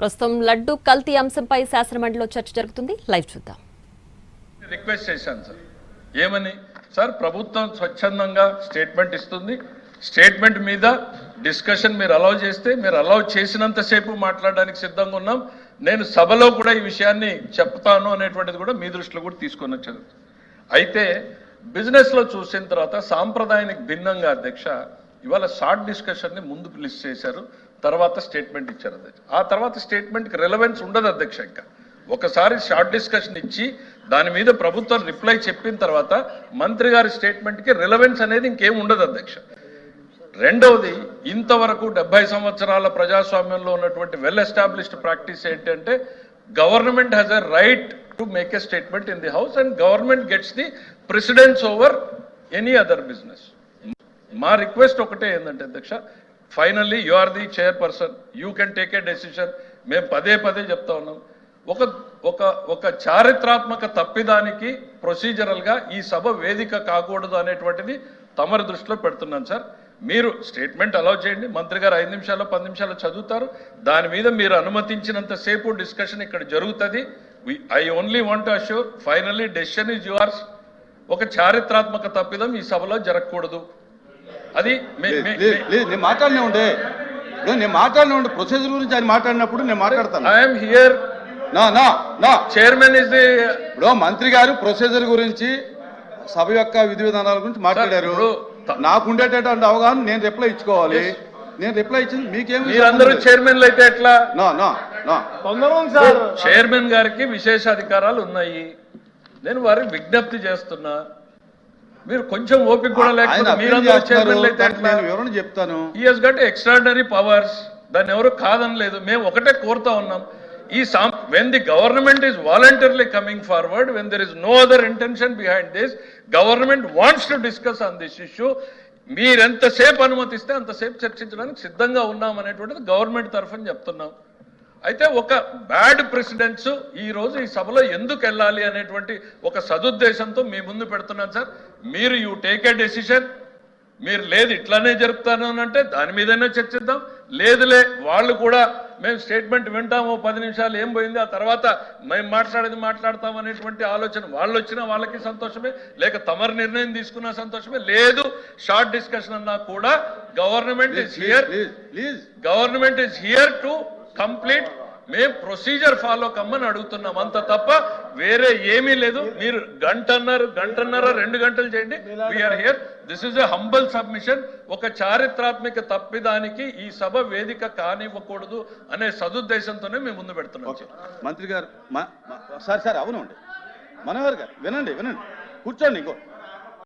ప్రస్తుతం లడ్డు కల్తీ అంశంపై శాసనమండలిలో చర్చ జరుగుతుంది. లైవ్ చూద్దాం. రిక్వెస్ట్ చేశాను సార్, ఏమని సార్, ప్రభుత్వం స్వచ్ఛందంగా స్టేట్మెంట్ ఇస్తుంది, స్టేట్మెంట్ మీద డిస్కషన్ మీరు అలౌ చేస్తే మీరు అలౌ చేసినంతసేపు మాట్లాడడానికి సిద్ధంగా ఉన్నాం. నేను సభలో కూడా ఈ విషయాన్ని చెప్తాను అనేటువంటిది కూడా మీ దృష్టిలో కూడా తీసుకొని వచ్చాను. అయితే బిజినెస్లో చూసిన తర్వాత సాంప్రదాయానికి భిన్నంగా అధ్యక్ష ఇవాళ షార్ట్ డిస్కషన్ని ముందు లిస్ట్ చేశారు, తర్వాత స్టేట్మెంట్ ఇచ్చారు అధ్యక్ష. ఆ తర్వాత స్టేట్మెంట్కి రిలవెన్స్ ఉండదు అధ్యక్ష. ఇంకా ఒకసారి షార్ట్ డిస్కషన్ ఇచ్చి దాని మీద ప్రభుత్వం రిప్లై చెప్పిన తర్వాత మంత్రి గారి స్టేట్మెంట్కి రిలవెన్స్ అనేది ఇంకేం ఉండదు అధ్యక్ష. రెండవది, ఇంతవరకు 70 సంవత్సరాల ప్రజాస్వామ్యంలో ఉన్నటువంటి వెల్ ఎస్టాబ్లిష్డ్ ప్రాక్టీస్ ఏంటంటే government has a right to make a statement in the house and government gets the precedence over any other business. మా రిక్వెస్ట్ ఒకటే ఏంటంటే అధ్యక్ష, finally you are the chairperson, you can take a decision. మేము పదే పదే చెప్తా ఉన్నాం, ఒక చారిత్రాత్మక తప్పిదానికి ప్రొసీజరల్గా ఈ సభ వేదిక కాకూడదు అనేటువంటిది తమరి దృష్టిలో పెడుతున్నాను సార్. మీరు స్టేట్మెంట్ అలౌ చేయండి, మంత్రి గారు 5 నిమిషాలు 10 నిమిషాలు చదువుతారు, దాని మీద మీరు అనుమతించినంతసేపు డిస్కషన్ ఇక్కడ జరుగుతుంది. I only want to assure finally decision is yours. ఒక చారిత్రాత్మక తప్పిదం ఈ సభలో జరగకూడదు. అది నేను మాట్లాడినే ఉండే ప్రొసీజర్ గురించి ఆయన మాట్లాడినప్పుడు నేను మాట్లాడతాను. I'm here. Chairman is the. ఇప్పుడు మంత్రి గారు ప్రొసీజర్ గురించి సభ యొక్క విధి విధానాల గురించి మాట్లాడారు. నాకు ఉండేటటువంటి అవగాహన నేను రిప్లై ఇచ్చుకోవాలి. నేను రిప్లై ఇచ్చింది మీకేమి? మీరందరూ చైర్మన్లు అయితే ఎట్లా? సార్, చైర్మన్ గారికి విశేష అధికారాలు ఉన్నాయి. నేను వారికి విజ్ఞప్తి చేస్తున్నా, మీరు కొంచెం ఓపిక కూడా లేకపోతే మీరందరూ చైర్మన్లు అయితే ఎట్లా? ఎవరైనా చెప్తాను. He has got extraordinary powers, దాన్ని ఎవరు కాదనలేదు. మేము ఒకటే కోరుతా ఉన్నాం, when the government is voluntarily coming forward, when there is no other intention behind this, government wants to discuss on this issue, మీరు ఎంతసేపు అనుమతిస్తే అంతసేపు చర్చించడానికి సిద్ధంగా ఉన్నాం అనేటువంటిది గవర్నమెంట్ తరఫున చెప్తున్నాం. అయితే ఒక బ్యాడ్ ప్రెసిడెన్స్ ఈ రోజు ఈ సభలో ఎందుకు వెళ్ళాలి అనేటువంటి ఒక సదుద్దేశంతో మీ ముందు పెడుతున్నాను సార్. మీరు యూ టేక్ ఏ డెసిషన్. మీరు లేదు ఇట్లానే జరుపుతాను అని అంటే దాని మీదనే చర్చిద్దాం. లేదులే వాళ్ళు కూడా మేము స్టేట్మెంట్ వింటాము, 10 నిమిషాలు ఏం పోయింది, ఆ తర్వాత మేము మాట్లాడతాం అనేటువంటి ఆలోచన వాళ్ళు వచ్చినా వాళ్ళకి సంతోషమే, లేక తమరు నిర్ణయం తీసుకున్న సంతోషమే. లేదు షార్ట్ డిస్కషన్ అన్నా కూడా government is here to complete. మేము ప్రొసీజర్ ఫాలో కమ్మని అడుగుతున్నాం, అంత తప్ప వేరే ఏమీ లేదు. మీరు గంటన్నర 2 గంటలు చేయండి. We are here. This is a humble submission. ఒక చారిత్రాత్మక తప్పిదానికి ఈ సభ వేదిక కానివ్వకూడదు అనే సదుద్దేశంతోనే మేము ముందు పెడుతున్నాం. మంత్రి గారు సార్ అవునండి, మనోహర్ గారు వినండి, కూర్చోండి.